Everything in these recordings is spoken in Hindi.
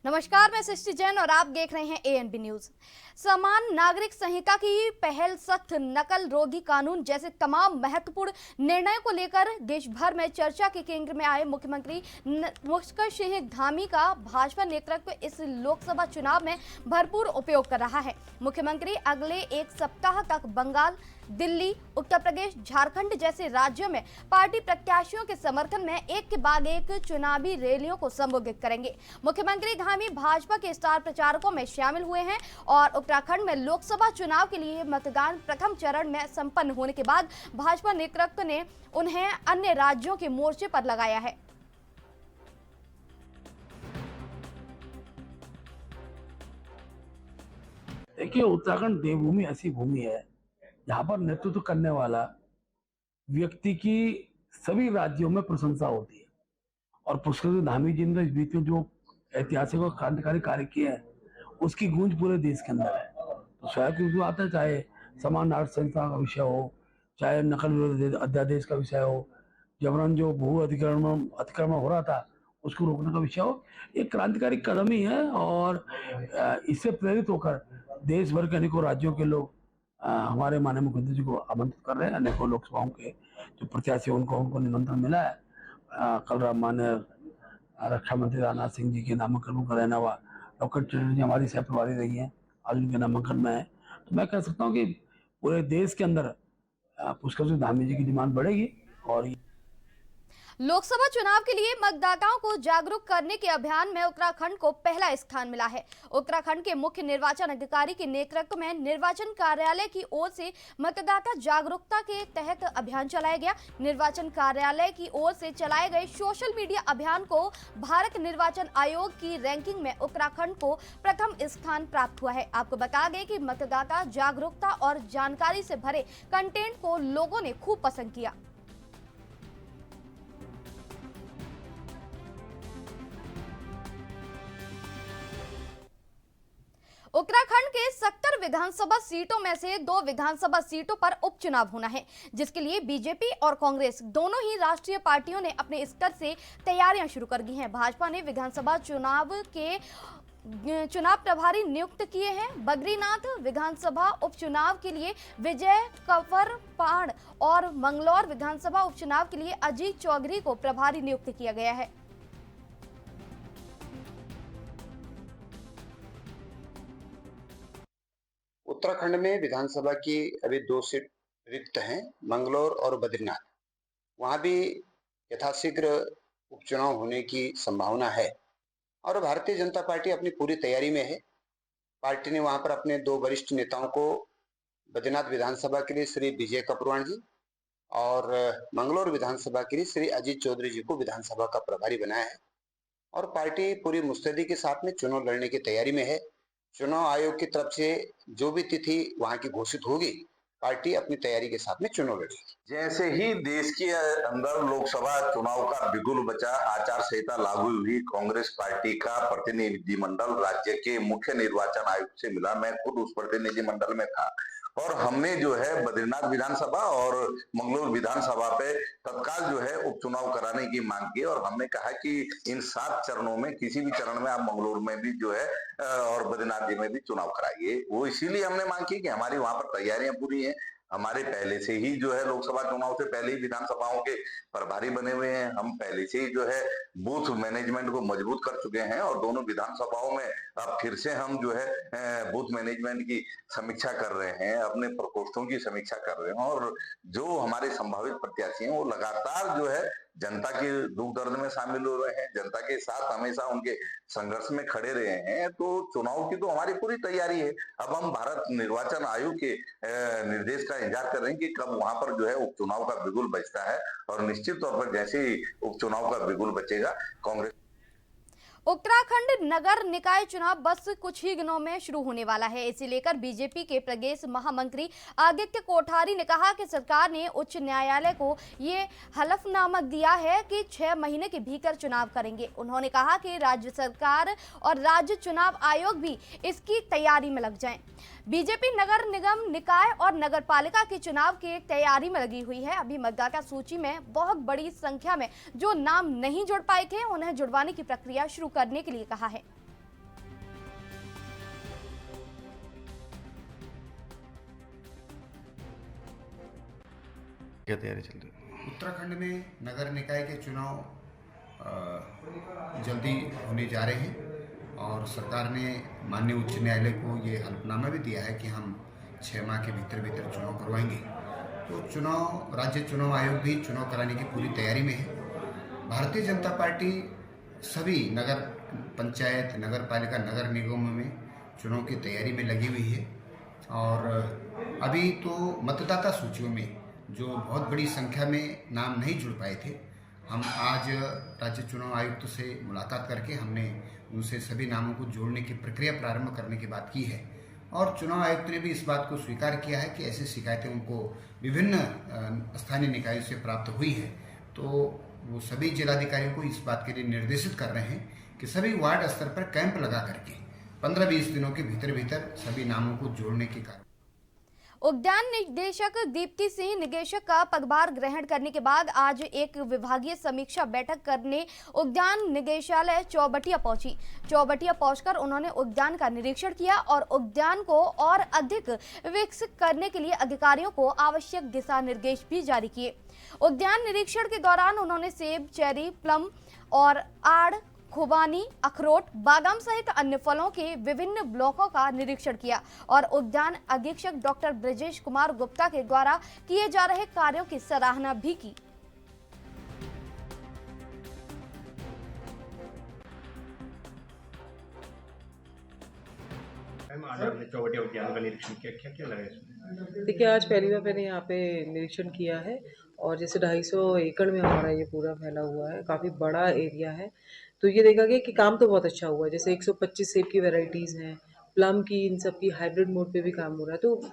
नमस्कार, मैं सृष्टि जैन और आप देख रहे हैं एएनबी न्यूज। समान नागरिक संहिता की पहल, सख्त नकल रोधी कानून जैसे तमाम महत्वपूर्ण निर्णयों को लेकर देश भर में चर्चा के केंद्र में आए मुख्यमंत्री मुश्ताक सिंह धामी का भाजपा नेतृत्व इस लोकसभा चुनाव में भरपूर उपयोग कर रहा है। मुख्यमंत्री अगले एक सप्ताह तक बंगाल, दिल्ली, उत्तर प्रदेश, झारखंड जैसे राज्यों में पार्टी प्रत्याशियों के समर्थन में एक के बाद एक चुनावी रैलियों को संबोधित करेंगे। मुख्यमंत्री धामी भाजपा के स्टार प्रचारकों में शामिल हुए हैं और उत्तराखंड में लोकसभा चुनाव के लिए मतदान प्रथम चरण में संपन्न होने के बाद भाजपा नेतृत्व ने उन्हें अन्य राज्यों के मोर्चे पर लगाया है। देखिए, उत्तराखंड देवभूमि ऐसी भूमि है जहां पर नेतृत्व करने वाला व्यक्ति की सभी राज्यों में प्रशंसा होती है। और पुष्कर धामी जी ने इस बीच में जो ऐतिहासिक और क्रांतिकारी कार्य किए हैं उसकी गूंज पूरे देश के अंदर है। तो स्वयं आता है, चाहे समान नागरिक संहिता का विषय हो, चाहे नकल विरोधी अध्यादेश का विषय हो, जबरन जो भू अतिक्रमण हो रहा था उसको रोकने का विषय हो, एक क्रांतिकारी कदम ही है। और इससे प्रेरित होकर देश भर के अनेकों राज्यों के लोग हमारे माननीय मुख्यमंत्री जी को आमंत्रित कर रहे हैं। अनेकों लोकसभाओं के जो प्रत्याशी उनको निमंत्रण मिला है। कल माननीय रक्षा मंत्री राजनाथ सिंह जी के नामांकन का रहना हुआ, डॉक्टर चटर्जी हमारी सह प्रभारी रही हैं, आज उनके नामांकन में है। तो मैं कह सकता हूँ कि पूरे देश के अंदर पुष्कर सिंह धामी जी की डिमांड बढ़ेगी। और लोकसभा चुनाव के लिए मतदाताओं को जागरूक करने के अभियान में उत्तराखंड को पहला स्थान मिला है। उत्तराखंड के मुख्य निर्वाचन अधिकारी के नेतृत्व में निर्वाचन कार्यालय की ओर से मतदाता जागरूकता के तहत अभियान चलाया गया। निर्वाचन कार्यालय की ओर से चलाए गए सोशल मीडिया अभियान को भारत निर्वाचन आयोग की रैंकिंग में उत्तराखंड को प्रथम स्थान प्राप्त हुआ है। आपको बता दें कि मतदाता जागरूकता और जानकारी से भरे कंटेंट को लोगों ने खूब पसंद किया। उत्तराखंड के 70 विधानसभा सीटों में से 2 विधानसभा सीटों पर उपचुनाव होना है, जिसके लिए बीजेपी और कांग्रेस दोनों ही राष्ट्रीय पार्टियों ने अपने स्तर से तैयारियां शुरू कर दी हैं। भाजपा ने विधानसभा चुनाव प्रभारी नियुक्त किए हैं। बद्रीनाथ विधानसभा उपचुनाव के लिए विजय कवरपाड़ और मंगलौर विधानसभा उपचुनाव के लिए अजीत चौधरी को प्रभारी नियुक्त किया गया है। उत्तराखंड में विधानसभा की अभी 2 सीट रिक्त हैं, मंगलौर और बद्रीनाथ। वहां भी यथाशीघ्र उपचुनाव होने की संभावना है और भारतीय जनता पार्टी अपनी पूरी तैयारी में है। पार्टी ने वहां पर अपने 2 वरिष्ठ नेताओं को बद्रीनाथ विधानसभा के लिए श्री विजय कपरवाण जी और मंगलौर विधानसभा के लिए श्री अजीत चौधरी जी को विधानसभा का प्रभारी बनाया है और पार्टी पूरी मुस्तैदी के साथ में चुनाव लड़ने की तैयारी में है। चुनाव आयोग की तरफ से जो भी तिथि वहां की घोषित होगी, पार्टी अपनी तैयारी के साथ में चुनाव लड़ेगी। जैसे ही देश के अंदर लोकसभा चुनाव का बिगुल बचा, आचार संहिता लागू हुई, कांग्रेस पार्टी का प्रतिनिधिमंडल राज्य के मुख्य निर्वाचन आयुक्त से मिला। मैं खुद उस प्रतिनिधिमंडल में था और हमने जो है बद्रीनाथ विधानसभा और मंगलौर विधानसभा पे तत्काल जो है उपचुनाव कराने की मांग की और हमने कहा कि इन 7 चरणों में किसी भी चरण में आप मंगलौर में भी जो है और बद्रीनाथ जी में भी चुनाव कराइए। वो इसीलिए हमने मांग की कि हमारी वहां पर तैयारियां पूरी हैं। हमारे पहले से ही जो है लोकसभा चुनाव से पहले ही विधानसभाओं के प्रभारी बने हुए हैं। हम पहले से ही जो है बूथ मैनेजमेंट को मजबूत कर चुके हैं और दोनों विधानसभाओं में अब फिर से हम जो है बूथ मैनेजमेंट की समीक्षा कर रहे हैं, अपने प्रकोष्ठों की समीक्षा कर रहे हैं और जो हमारे संभावित प्रत्याशी हैं वो लगातार जो है जनता के दुख दर्द में शामिल हो रहे हैं, जनता के साथ हमेशा उनके संघर्ष में खड़े रहे हैं। तो चुनाव की तो हमारी पूरी तैयारी है। अब हम भारत निर्वाचन आयोग के निर्देश का इंतजार कर रहे हैं कि कब वहां पर जो है उपचुनाव का बिगुल बजता है और निश्चित तौर पर जैसे ही उपचुनाव का बिगुल बचेगा, कांग्रेस उत्तराखंड नगर निकाय चुनाव बस कुछ ही दिनों में शुरू होने वाला है। इसे लेकर बीजेपी के प्रदेश महामंत्री आदित्य कोठारी ने कहा कि सरकार ने उच्च न्यायालय को ये हलफनामा दिया है कि 6 महीने के भीतर चुनाव करेंगे। उन्होंने कहा कि राज्य सरकार और राज्य चुनाव आयोग भी इसकी तैयारी में लग जाएं। बीजेपी नगर निगम, निकाय और नगर पालिका के चुनाव की तैयारी में लगी हुई है। अभी मतदाता सूची में बहुत बड़ी संख्या में जो नाम नहीं जुड़ पाए थे, उन्हें जुड़वाने की प्रक्रिया शुरू करने के लिए कहा है। क्या तैयारी चल रही है? उत्तराखंड में नगर निकाय के चुनाव जल्दी होने जा रहे हैं और सरकार ने माननीय उच्च न्यायालय को ये हल्फनामा भी दिया है कि हम 6 माह के भीतर भीतर चुनाव करवाएंगे। तो चुनाव राज्य चुनाव आयोग भी चुनाव कराने की पूरी तैयारी में है। भारतीय जनता पार्टी सभी नगर पंचायत, नगर पालिका, नगर निगमों में चुनाव की तैयारी में लगी हुई है और अभी तो मतदाता सूचियों में जो बहुत बड़ी संख्या में नाम नहीं जुड़ पाए थे, हम आज राज्य चुनाव आयुक्त से मुलाकात करके हमने उनसे सभी नामों को जोड़ने की प्रक्रिया प्रारंभ करने की बात की है और चुनाव आयुक्त ने भी इस बात को स्वीकार किया है कि ऐसी शिकायतें उनको विभिन्न स्थानीय निकायों से प्राप्त हुई है। तो वो सभी जिलाधिकारियों को इस बात के लिए निर्देशित कर रहे हैं कि सभी वार्ड स्तर पर कैंप लगा करके 15-20 दिनों के भीतर भीतर सभी नामों को जोड़ने के कार्य। उद्यान निदेशक दीप्ति सिंह निदेशक का पदभार ग्रहण करने के बाद आज एक विभागीय समीक्षा बैठक करने उद्यान निदेशालय चौबटिया पहुंची। चौबटिया पहुंचकर उन्होंने उद्यान का निरीक्षण किया और उद्यान को और अधिक विकसित करने के लिए अधिकारियों को आवश्यक दिशा निर्देश भी जारी किए। उद्यान निरीक्षण के दौरान उन्होंने सेब, चेरी, प्लम और आड़, खुबानी, अखरोट, बादाम सहित अन्य फलों के विभिन्न ब्लॉकों का निरीक्षण किया और उद्यान अधीक्षक डॉक्टर ब्रजेश कुमार गुप्ता के द्वारा किए जा रहे कार्यों की सराहना भी की। चौबटिया उद्यान का निरीक्षण किया, क्या क्या लगा इसमें? देखिए, आज पहली बार मैंने यहाँ पे निरीक्षण किया है और जैसे 250 एकड़ में हमारा ये पूरा फैला हुआ है, काफ़ी बड़ा एरिया है। तो ये देखा गया कि काम तो बहुत अच्छा हुआ है। जैसे 125 सेब की वैरायटीज़ हैं, प्लम की, इन सब की हाइब्रिड मोड पे भी काम हो रहा है, तो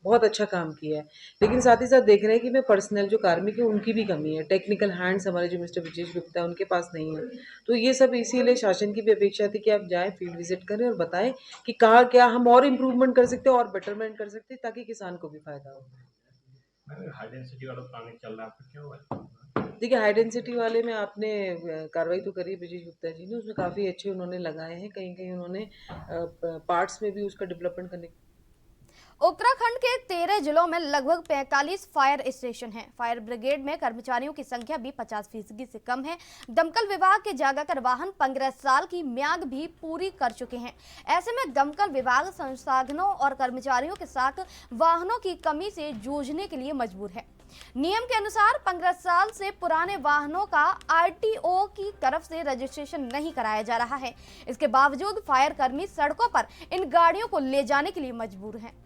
बहुत अच्छा काम किया है। लेकिन साथ ही साथ देख रहे हैं कि मैं पर्सनल जो कार्मिक है उनकी भी कमी है। टेक्निकल हैंड्स हमारे जो मिस्टर ब्रजेश गुप्ता है उनके पास नहीं है। तो ये सब इसीलिए शासन की भी अपेक्षा थी कि आप जाएँ, फील्ड विजिट करें और बताएं कि कहाँ क्या हम और इम्प्रूवमेंट कर सकते हैं और बेटरमेंट कर सकते हैं ताकि किसान को भी फ़ायदा हो। हाई डेंसिटी वाला प्लानिंग चल रहा है, आपका क्या हुआ? देखिए, हाई डेंसिटी वाले में आपने कार्रवाई तो करी ब्रजेश गुप्ता जी ने, उसमें काफ़ी अच्छे उन्होंने लगाए हैं। कहीं-कहीं उन्होंने पार्ट्स में भी उसका डेवलपमेंट करने। उत्तराखंड के 13 जिलों में लगभग 45 फायर स्टेशन हैं। फायर ब्रिगेड में कर्मचारियों की संख्या भी 50% से कम है। दमकल विभाग के जागाकर वाहन 15 साल की म्याद भी पूरी कर चुके हैं। ऐसे में दमकल विभाग संसाधनों और कर्मचारियों के साथ वाहनों की कमी से जूझने के लिए मजबूर है। नियम के अनुसार 15 साल से पुराने वाहनों का आरटीओ की तरफ से रजिस्ट्रेशन नहीं कराया जा रहा है। इसके बावजूद फायर कर्मी सड़कों पर इन गाड़ियों को ले जाने के लिए मजबूर हैं।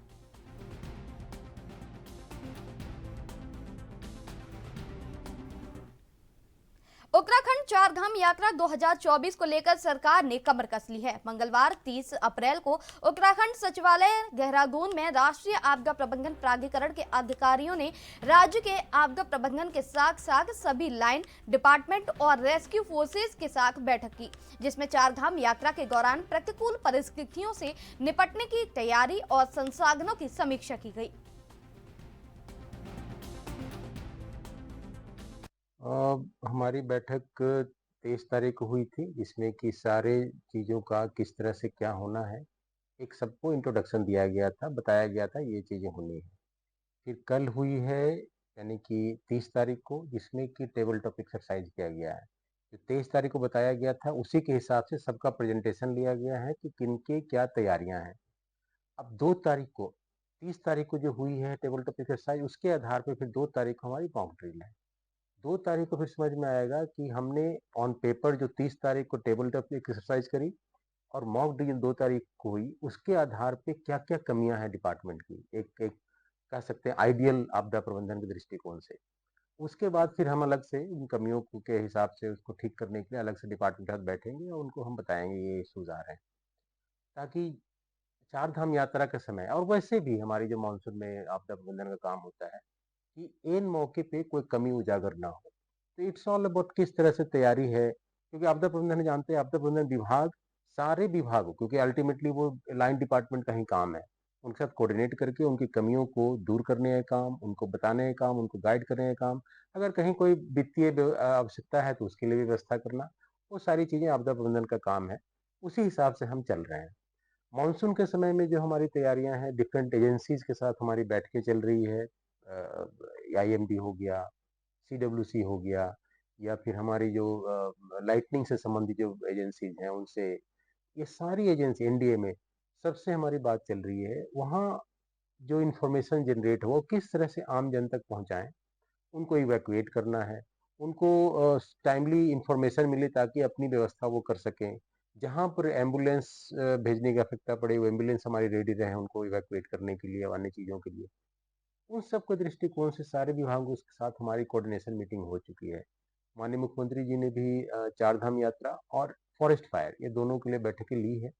उत्तराखंड चारधाम यात्रा 2024 को लेकर सरकार ने कमर कस ली है। मंगलवार 30 अप्रैल को उत्तराखंड सचिवालय देहरादून में राष्ट्रीय आपदा प्रबंधन प्राधिकरण के अधिकारियों ने राज्य के आपदा प्रबंधन के साथ साथ सभी लाइन डिपार्टमेंट और रेस्क्यू फोर्सेस के साथ बैठक की, जिसमें चारधाम यात्रा के दौरान प्रतिकूल परिस्थितियों से निपटने की तैयारी और संसाधनों की समीक्षा की गई। हमारी बैठक 23 तारीख को हुई थी, जिसमें कि सारे चीज़ों का किस तरह से क्या होना है, एक सबको इंट्रोडक्शन दिया गया था, बताया गया था ये चीज़ें होनी है। फिर कल हुई है यानी कि 30 तारीख को, जिसमें कि टेबल टॉप एक्सरसाइज किया गया है। जो 23 तारीख को बताया गया था उसी के हिसाब से सबका प्रेजेंटेशन लिया गया है कि किनके क्या तैयारियां हैं। अब 2 तारीख को 30 तारीख को जो हुई है टेबल टॉप एक्सरसाइज, उसके आधार पर फिर 2 तारीख को हमारी मॉक ड्रिल है। 2 तारीख को फिर समझ में आएगा कि हमने ऑन पेपर जो 30 तारीख को टेबल टॉप एक्सरसाइज करी और मॉक ड्रिल 2 तारीख को हुई, उसके आधार पे क्या-क्या कमियां हैं डिपार्टमेंट की, एक कह सकते हैं आइडियल आपदा प्रबंधन के दृष्टिकोण से। उसके बाद फिर हम अलग से उन कमियों के हिसाब से उसको ठीक करने के लिए अलग से डिपार्टमेंट के साथ बैठेंगे और उनको हम बताएंगे ये इश्यूज आ रहे हैं, ताकि चार धाम यात्रा के समय और वैसे भी हमारी जो मानसून में आपदा प्रबंधन का काम होता है कि इन मौके पे कोई कमी उजागर ना हो। तो इट्स ऑल अबाउट किस तरह से तैयारी है, क्योंकि आपदा प्रबंधन जानते हैं, आपदा प्रबंधन विभाग सारे विभागों, क्योंकि अल्टीमेटली वो लाइन डिपार्टमेंट का ही काम है, उनके साथ कोऑर्डिनेट करके उनकी कमियों को दूर करने का काम, उनको बताने का काम, उनको गाइड करने का काम, अगर कहीं कोई वित्तीय आवश्यकता है तो उसके लिए भी व्यवस्था करना, वो सारी चीज़ें आपदा प्रबंधन का काम है। उसी हिसाब से हम चल रहे हैं। मानसून के समय में जो हमारी तैयारियां हैं, डिफरेंट एजेंसीज के साथ हमारी बैठकें चल रही है, IMD हो गया, CWC हो गया, या फिर हमारी जो लाइटनिंग से संबंधित जो एजेंसीज हैं उनसे, ये सारी एजेंसी एनडीए में सबसे हमारी बात चल रही है। वहाँ जो इन्फॉर्मेशन जनरेट हो किस तरह से आम जन तक पहुँचाएं, उनको इवैक्यूएट करना है, उनको टाइमली इंफॉर्मेशन मिले ताकि अपनी व्यवस्था वो कर सकें। जहाँ पर एम्बुलेंस भेजने की आवश्यकता पड़े, वो एम्बुलेंस हमारी रेडी रहे उनको इवैक्यूएट करने के लिए, अन्य चीज़ों के लिए। उन सब के दृष्टिकोण से सारे विभागों के साथ हमारी कोऑर्डिनेशन मीटिंग हो चुकी है। माननीय मुख्यमंत्री जी ने भी चार धाम यात्रा और फॉरेस्ट फायर ये दोनों के लिए बैठकें ली है।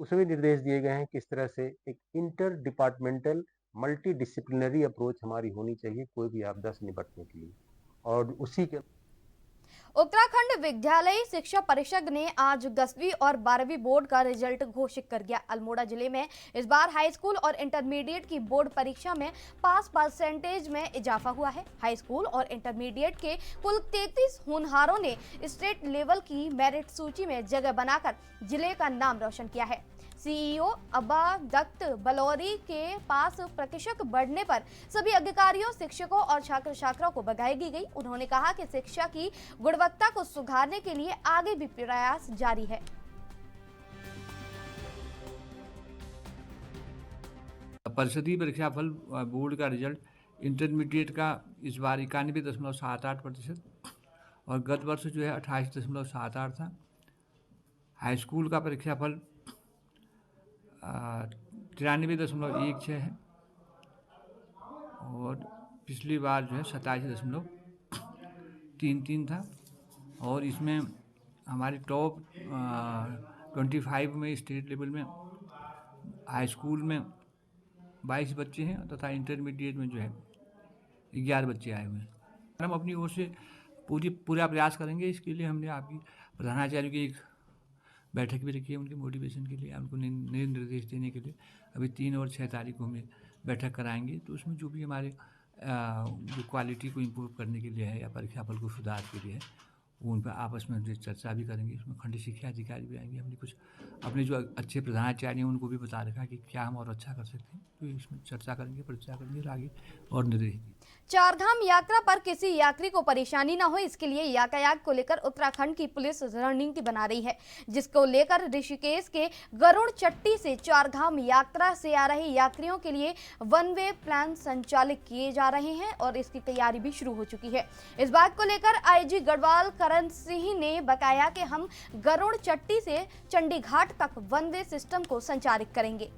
उसमें भी निर्देश दिए गए हैं किस तरह से एक inter departmental multi disciplinary approach हमारी होनी चाहिए कोई भी आपदा से निपटने के लिए। और उसी के उत्तराखंड विद्यालय शिक्षा परिषद ने आज 10वीं और 12वीं बोर्ड का रिजल्ट घोषित कर दिया। अल्मोड़ा जिले में इस बार हाई स्कूल और इंटरमीडिएट की बोर्ड परीक्षा में पास परसेंटेज में इजाफा हुआ है। हाई स्कूल और इंटरमीडिएट के कुल 33 होनहारों ने स्टेट लेवल की मेरिट सूची में जगह बनाकर जिले का नाम रोशन किया है। सीईओ अब्बा दत्त बलौरी के पास प्रतिशत बढ़ने पर सभी अधिकारियों, शिक्षकों और छात्र छात्राओं को बधाई दी गई। उन्होंने कहा कि शिक्षा की गुणवत्ता को सुधारने के लिए आगे भी प्रयास जारी है। परिषदीय परीक्षाफल बोर्ड का रिजल्ट इंटरमीडिएट का इस बार 91.78% और गत वर्ष जो है 28.78 था। हाई स्कूल का परीक्षाफल 93.16 है और पिछली बार जो है 27.33 था। और इसमें हमारी टॉप 25 में स्टेट लेवल में हाई स्कूल में 22 बच्चे हैं तथा इंटरमीडिएट में जो है 11 बच्चे आए हुए हैं। हम अपनी ओर से पूरा प्रयास करेंगे। इसके लिए हमने आपकी प्रधानाचार्य की एक बैठक भी रखी है उनके मोटिवेशन के लिए, उनको नए निर्देश देने के लिए। अभी 3 और 6 तारीख को हम बैठक कराएंगे, तो उसमें जो भी हमारे जो क्वालिटी को इम्प्रूव करने के लिए है या परीक्षाफल को सुधार के लिए है, वो उन पर आपस में चर्चा भी करेंगे। इसमें खंड शिक्षा अधिकारी भी आएंगे। हमने कुछ अपने जो अच्छे प्रधानाचार्य हैं उनको भी बता रखा है कि क्या हम और अच्छा कर सकते हैं, तो इसमें चर्चा करेंगे और आगे और निर्देश। चारधाम यात्रा पर किसी यात्री को परेशानी न हो, इसके लिए यातायात को लेकर उत्तराखंड की पुलिस रणनीति बना रही है, जिसको लेकर ऋषिकेश के गरुड़ चट्टी से चारधाम यात्रा से आ रहे यात्रियों के लिए वन वे प्लान संचालित किए जा रहे हैं और इसकी तैयारी भी शुरू हो चुकी है। इस बात को लेकर आईजी गढ़वाल करण सिंह ने बताया कि हम गरुड़ चट्टी से चंडीघाट तक वन वे सिस्टम को संचालित करेंगे।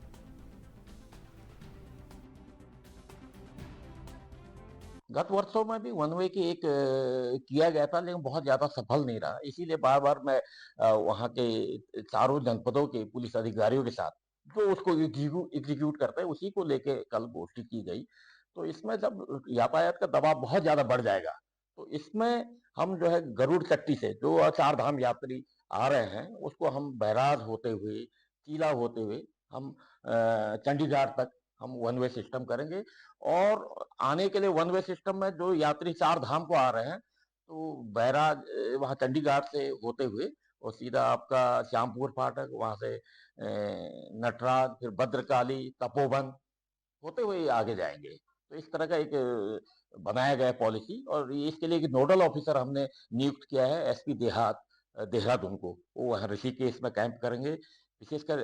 गत वर्षों में भी वन वे की एक किया गया था, लेकिन बहुत ज्यादा सफल नहीं रहा। इसीलिए बार बार मैं वहाँ के चारों जनपदों के पुलिस अधिकारियों के साथ जो उसको एग्जीक्यूट करते हैं उसी को लेके कल गोष्ठी की गई। तो इसमें जब यातायात का दबाव बहुत ज्यादा बढ़ जाएगा तो इसमें हम जो है गरुड़ चट्टी से जो चार धाम यात्री आ रहे हैं उसको हम बैराज होते हुए, चीला होते हुए हम चंडीगढ़ तक हम वन वे सिस्टम करेंगे। और आने के लिए वन वे सिस्टम में जो यात्री चार धाम को आ रहे हैं तो बैराज वहाँ चंडीगढ़ से होते हुए और सीधा आपका श्यामपुर फाटक, वहाँ से नटराज, फिर भद्रकाली, तपोवन होते हुए आगे जाएंगे। तो इस तरह का एक बनाया गया पॉलिसी और इसके लिए एक नोडल ऑफिसर हमने नियुक्त किया है एसपी देहरादून को। वो वहाँ ऋषिकेश में कैंप करेंगे, विशेषकर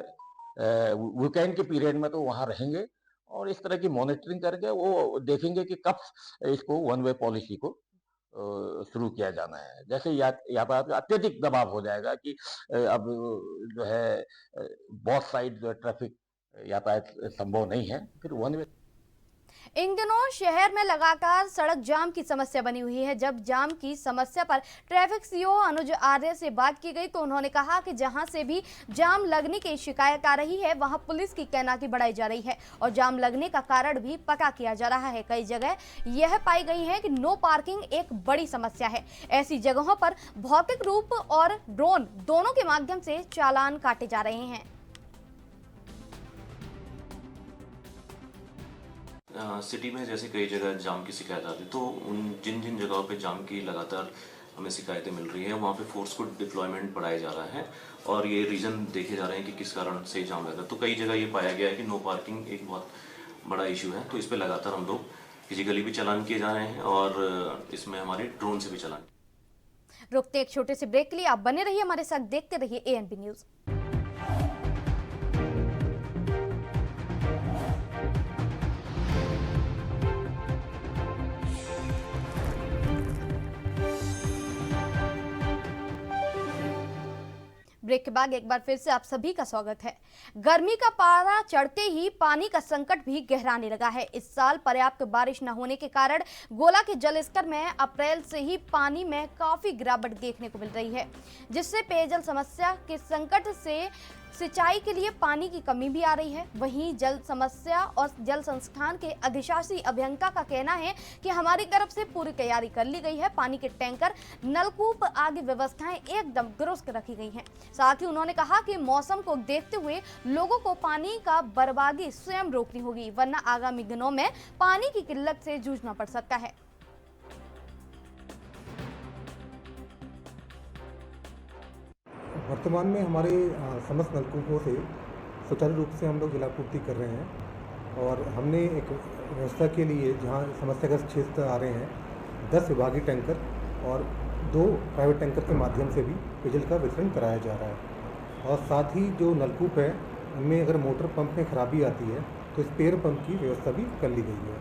वीकेंड के पीरियड में तो वहाँ रहेंगे और इस तरह की मॉनिटरिंग करके वो देखेंगे कि कब इसको वन वे पॉलिसी को शुरू किया जाना है। जैसे यातायात का अत्यधिक दबाव हो जाएगा कि अब जो है बहुत साइड जो है ट्रैफिक यातायात संभव नहीं है, फिर वन वे। इन दिनों शहर में लगातार सड़क जाम की समस्या बनी हुई है। जब जाम की समस्या पर ट्रैफिक सीओ अनुज आर्य से बात की गई तो उन्होंने कहा कि जहां से भी जाम लगने की शिकायत आ रही है वहां पुलिस की तैनाती बढ़ाई जा रही है और जाम लगने का कारण भी पता किया जा रहा है। कई जगह यह पाई गई है कि नो पार्किंग एक बड़ी समस्या है। ऐसी जगहों पर भौतिक रूप और ड्रोन दोनों के माध्यम से चालान काटे जा रहे हैं। सिटी में जैसे कई जगह जाम की शिकायत आती है, तो उन जिन जगहों पे जाम की लगातार हमें शिकायतें मिल रही हैं वहाँ पे फोर्स को डिप्लॉयमेंट बढ़ाया जा रहा है और ये रीज़न देखे जा रहे हैं कि किस कारण से जाम लगा। तो कई जगह ये पाया गया है कि नो पार्किंग एक बहुत बड़ा इशू है, तो इस पर लगातार हम लोग फिजिकली भी चालान किए जा रहे हैं और इसमें हमारे ड्रोन से भी चालान। रुकते एक छोटे से ब्रेक के लिए, आप बने रहिए हमारे साथ, देखते रहिए ANB न्यूज। ब्रेक के बाद एक बार फिर से आप सभी का स्वागत है। गर्मी का पारा चढ़ते ही पानी का संकट भी गहराने लगा है। इस साल पर्याप्त बारिश न होने के कारण गोला के जल स्तर में अप्रैल से ही पानी में काफी गिरावट देखने को मिल रही है, जिससे पेयजल समस्या के संकट से सिंचाई के लिए पानी की कमी भी आ रही है। वहीं जल समस्या और जल संस्थान के अधिशासी अभियंता का कहना है कि हमारी तरफ से पूरी तैयारी कर ली गई है। पानी के टैंकर, नलकूप आदि व्यवस्थाएं एकदम दुरुस्त रखी गई हैं। साथ ही उन्होंने कहा कि मौसम को देखते हुए लोगों को पानी का बर्बादी स्वयं रोकनी होगी, वरना आगामी दिनों में पानी की किल्लत से जूझना पड़ सकता है। वर्तमान में हमारे समस्त नलकूपों से सुचारू रूप से हम लोग जलापूर्ति कर रहे हैं और हमने एक व्यवस्था के लिए जहां समस्याग्रस्त क्षेत्र आ रहे हैं 10 विभागीय टैंकर और 2 प्राइवेट टैंकर के माध्यम से भी पेयजल का वितरण कराया जा रहा है। और साथ ही जो नलकूप है उनमें अगर मोटर पंप में खराबी आती है तो स्पेयर पंप की व्यवस्था भी कर ली गई है।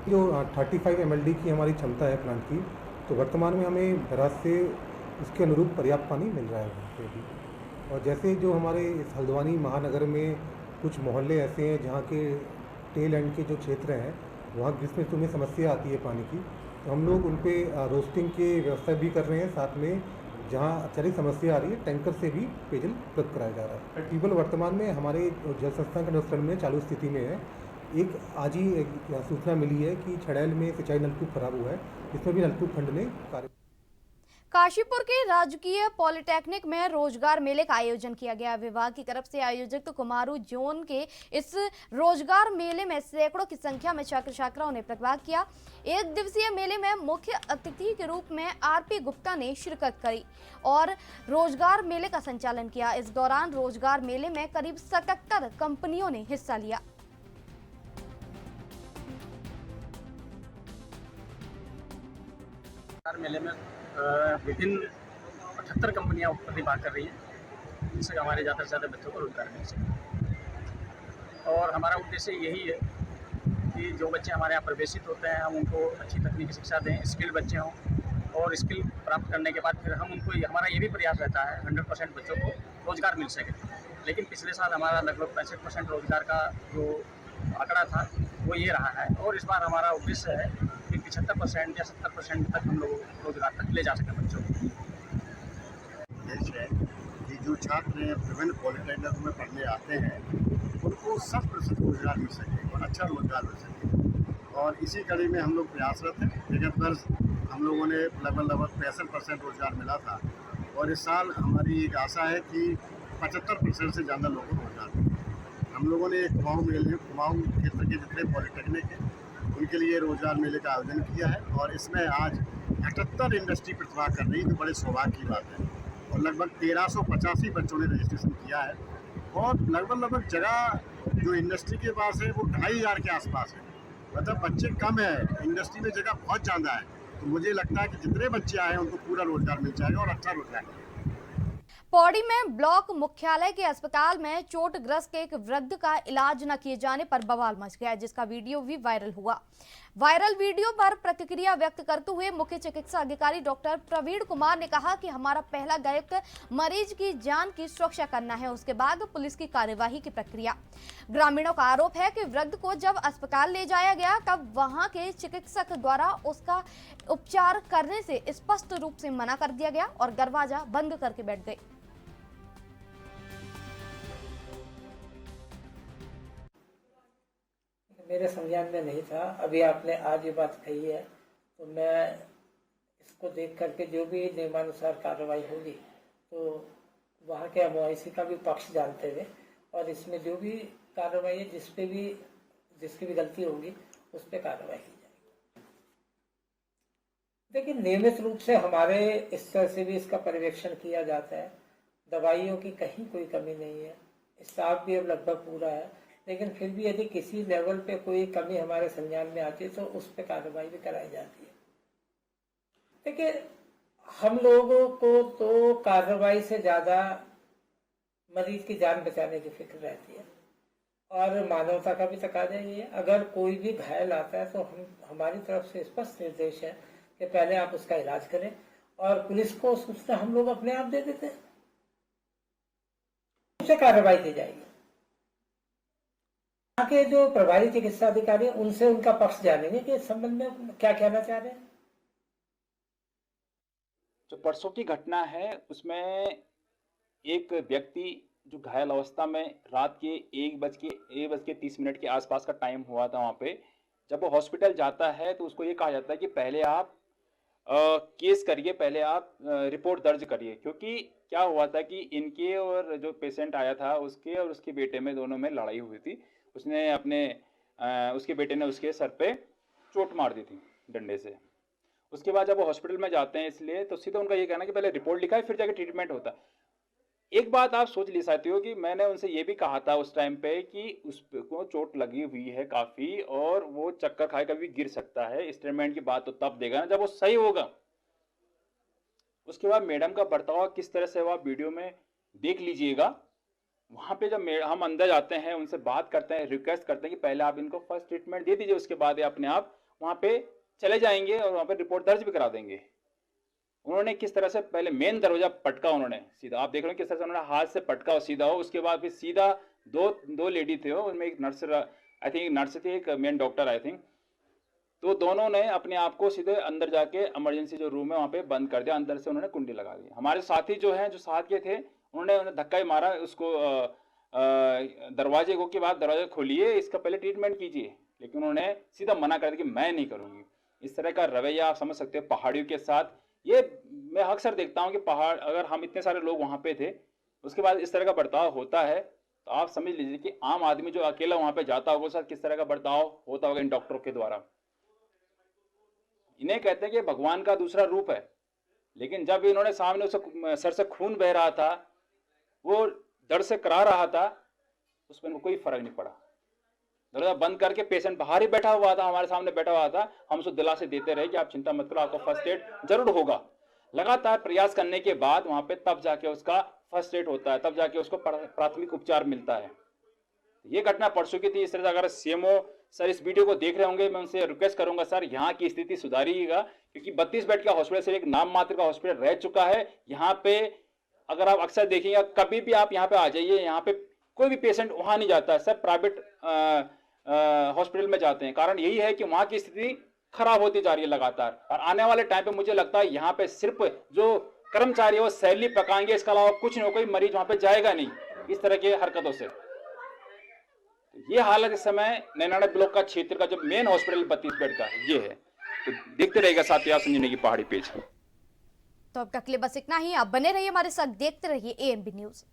जो 35 mld की हमारी क्षमता है प्लांट की, तो वर्तमान में हमें बराज से उसके अनुरूप पर्याप्त पानी मिल रहा है वहाँ पे भी। और जैसे जो हमारे इस हल्द्वानी महानगर में कुछ मोहल्ले ऐसे हैं जहाँ के टेल एंड के जो क्षेत्र हैं वहाँ ग्रीष्म ऋतु में समस्या आती है पानी की, तो हम लोग उन पर रोस्टिंग की व्यवस्था भी कर रहे हैं। साथ में जहाँ अत्यधिक समस्या आ रही है टैंकर से भी पेयजल उपलब्ध कराया जा रहा है। ट्यूबवेल वर्तमान में हमारे जल संस्थान के निरीक्षण में चालू स्थिति में है। एक आज ही एक सूचना मिली है कि छड़ैल में सिंचाई नलकूप खराब हुआ है, इसमें भी नलकूप खंड ने कार्य। काशीपुर के राजकीय पॉलिटेक्निक में रोजगार मेले का आयोजन किया गया। विभाग की तरफ से आयोजित कुमारू जोन के इस रोजगार मेले में सैकड़ों की संख्या में छात्र छात्राओं ने प्रतिभाग किया। एक दिवसीय मेले में मुख्य अतिथि के रूप में RP गुप्ता ने शिरकत करी और रोजगार मेले का संचालन किया। इस दौरान रोजगार मेले में करीब 77 कंपनियों ने हिस्सा लिया। मेले में विभिन्न 78 कंपनियां प्रतिभाग कर रही हैं, जिससे हमारे ज़्यादा से ज़्यादा बच्चों को रोजगार मिल सके। और हमारा उद्देश्य यही है कि जो बच्चे हमारे यहाँ प्रवेशित होते हैं हम उनको अच्छी तकनीकी शिक्षा दें, स्किल बच्चे हों, और स्किल प्राप्त करने के बाद फिर हम उनको, हमारा ये भी प्रयास रहता है 100% बच्चों को रोजगार मिल सके। लेकिन पिछले साल हमारा लगभग 65% रोजगार का जो आंकड़ा था वो ये रहा है, और इस बार हमारा उद्देश्य है कि 75% या 70% तक हम लोग रोजगार तक ले जा सकें बच्चों को। है कि जो छात्र विभिन्न पॉलिटेक्निक में पढ़ने आते हैं उनको 100% रोजगार मिल सके और अच्छा रोजगार मिल सके, और इसी कड़ी में हम लोग प्रयासरत हैं। विगत वर्ष हम लोगों ने लगभग 65% रोजगार मिला था, और इस साल हमारी एक आशा है कि 75% से ज़्यादा लोगों को रोजगार मिले। हम लोगों ने कुमाऊं क्षेत्र के जितने पॉलिटेक्निक हैं उनके लिए रोजगार मेले का आयोजन किया है, और इसमें आज 78 इंडस्ट्री प्रतिभाग कर रही है, तो बड़े सौभाग्य की बात है। और लगभग 1385 बच्चों ने रजिस्ट्रेशन किया है, और लगभग जगह जो इंडस्ट्री के पास है वो 2500 के आसपास है। मतलब बच्चे कम है, इंडस्ट्री में जगह बहुत ज़्यादा है। तो मुझे लगता है कि जितने बच्चे आए हैं उनको पूरा रोजगार मिल जाएगा और अच्छा रोजगार मिलेगा। पौड़ी में ब्लॉक मुख्यालय के अस्पताल में चोटग्रस्त एक वृद्ध का इलाज न किए जाने पर बवाल मच गया, जिसका वीडियो भी वायरल हुआ। वायरल वीडियो पर प्रतिक्रिया व्यक्त करते हुए मुख्य चिकित्सा अधिकारी डॉक्टर प्रवीण कुमार ने कहा कि हमारा पहला दायित्व मरीज की जान की सुरक्षा करना है, उसके बाद पुलिस की कार्यवाही की प्रक्रिया। ग्रामीणों का आरोप है कि वृद्ध को जब अस्पताल ले जाया गया तब वहां के चिकित्सक द्वारा उसका उपचार करने से स्पष्ट रूप से मना कर दिया गया और दरवाजा बंद करके बैठ गए। मेरे संज्ञान में नहीं था। अभी आपने आज ये बात कही है तो मैं इसको देख करके जो भी नियमानुसार कार्रवाई होगी तो वहाँ के MOIC का भी पक्ष जानते हुए और इसमें जो भी कार्रवाई है जिसकी भी गलती होगी उस पर कार्रवाई की जाएगी। देखिए, नियमित रूप से हमारे स्तर से भी इसका पर्यवेक्षण किया जाता है। दवाइयों की कहीं कोई कमी नहीं है, स्टाफ भी अब लगभग पूरा है, लेकिन फिर भी यदि किसी लेवल पे कोई कमी हमारे संज्ञान में आती है तो उस पर कार्रवाई भी कराई जाती है। देखिए, हम लोगों को तो कार्रवाई से ज़्यादा मरीज की जान बचाने की फिक्र रहती है और मानवता का भी तकाजा ये है। अगर कोई भी घायल आता है तो हमारी तरफ से स्पष्ट निर्देश है कि पहले आप उसका इलाज करें और पुलिस को सूचना हम लोग अपने आप दे देते हैं, उससे कार्रवाई की जाएगी। यहाँ के जो प्रभारी चिकित्सा अधिकारी हैं उनसे उनका पक्ष जानेंगे कि इस संबंध में क्या कहना चाह रहे हैं। जो परसों की घटना है उसमें एक व्यक्ति जो घायल अवस्था में रात के 1:30 के आसपास का टाइम हुआ था, वहाँ पे जब वो हॉस्पिटल जाता है तो उसको ये कहा जाता है कि पहले आप केस करिए, पहले आप रिपोर्ट दर्ज करिए, क्योंकि क्या हुआ था कि इनके और जो पेशेंट आया था उसके और उसके बेटे में दोनों में लड़ाई हुई थी। उसके बेटे ने उसके सर पे चोट मार दी थी डंडे से। उसके बाद जब वो हॉस्पिटल में जाते हैं इसलिए तो सीधा उनका ये कहना कि पहले रिपोर्ट लिखाए फिर जाके ट्रीटमेंट होता। एक बात आप सोच ली सकते हो कि मैंने उनसे ये भी कहा था उस टाइम पे कि उसको चोट लगी हुई है काफ़ी और वो चक्कर खाए कभी गिर सकता है। इंस्ट्रूमेंट की बात तो तब देगा ना जब वो सही होगा। उसके बाद मैडम का बर्ताव किस तरह से हुआ वीडियो में देख लीजिएगा। वहाँ पे जब हम अंदर जाते हैं उनसे बात करते हैं, रिक्वेस्ट करते हैं कि पहले आप इनको फर्स्ट ट्रीटमेंट दे दीजिए, उसके बाद अपने आप वहाँ पे चले जाएंगे और वहाँ पे रिपोर्ट दर्ज भी करा देंगे। उन्होंने किस तरह से पहले मेन दरवाजा पटका, उन्होंने सीधा, आप देख रहे हो किस तरह से उन्होंने हाथ से पटका और सीधा हो। उसके बाद फिर सीधा दो लेडी थे, उनमें एक नर्स, आई थिंक नर्स थी, एक मेन डॉक्टर आई थिंक, तो दोनों ने अपने आप को सीधे अंदर जाके इमरजेंसी जो रूम है वहाँ पे बंद कर दिया, अंदर से उन्होंने कुंडी लगा दी। हमारे साथी जो हैं जो साथ के थे उन्होंने धक्का ही मारा उसको दरवाजे को कि बाद दरवाजा खोलिए, इसका पहले ट्रीटमेंट कीजिए, लेकिन उन्होंने सीधा मना कर दिया कि मैं नहीं करूँगी। इस तरह का रवैया आप समझ सकते हो पहाड़ियों के साथ। ये मैं अक्सर देखता हूँ कि पहाड़, अगर हम इतने सारे लोग वहाँ पे थे उसके बाद इस तरह का बर्ताव होता है तो आप समझ लीजिए कि आम आदमी जो अकेला वहाँ पे जाता होगा उसके साथ किस तरह का बर्ताव होता होगा इन डॉक्टरों के द्वारा। इन्हें कहते हैं कि भगवान का दूसरा रूप है, लेकिन जब इन्होंने सामने उसे सर से खून बह रहा था, वो दर्द से करा रहा था, उसमें कोई फर्क नहीं पड़ा। दरवाजा बंद करके पेशेंट बाहर ही बैठा हुआ था, हमारे सामने बैठा हुआ था, हम उसको दिलासे देते रहे कि आप चिंता मत करो, आपको फर्स्ट एड जरूर होगा। लगातार प्रयास करने के बाद वहां पे तब जाके उसका फर्स्ट एड होता है, तब जाके उसको प्राथमिक उपचार मिलता है। ये घटना परसों की थी। इस तरह से अगर सीएमओ सर इस वीडियो को देख रहे होंगे, मैं उनसे रिक्वेस्ट करूंगा सर यहाँ की स्थिति सुधारिएगा, क्योंकि 32 बेड का हॉस्पिटल सिर्फ एक नाम मात्र का हॉस्पिटल रह चुका है। यहाँ पे अगर आप अक्सर देखेंगे, कभी भी आप यहाँ पे आ जाइए, यहाँ पे कोई भी पेशेंट वहाँ नहीं जाता है, सब प्राइवेट हॉस्पिटल में जाते हैं। कारण यही है कि वहाँ की स्थिति खराब होती जा रही है लगातार, और आने वाले टाइम पे मुझे लगता है यहाँ पे सिर्फ जो कर्मचारी है वो सैलरी पकाएंगे, इसके अलावा कुछ नहीं, कोई मरीज वहाँ पे जाएगा नहीं इस तरह की हरकतों से। ये हालत इस समय नैनाना ब्लॉक का क्षेत्र का जो मेन हॉस्पिटल 32 बेड का ये है। तो देखते रहेगा साथियों आप संजीवनी की पहाड़ी पेज। तो अब तक के लिए बस इतना ही। आप बने रहिए हमारे साथ, देखते रहिए ANB न्यूज।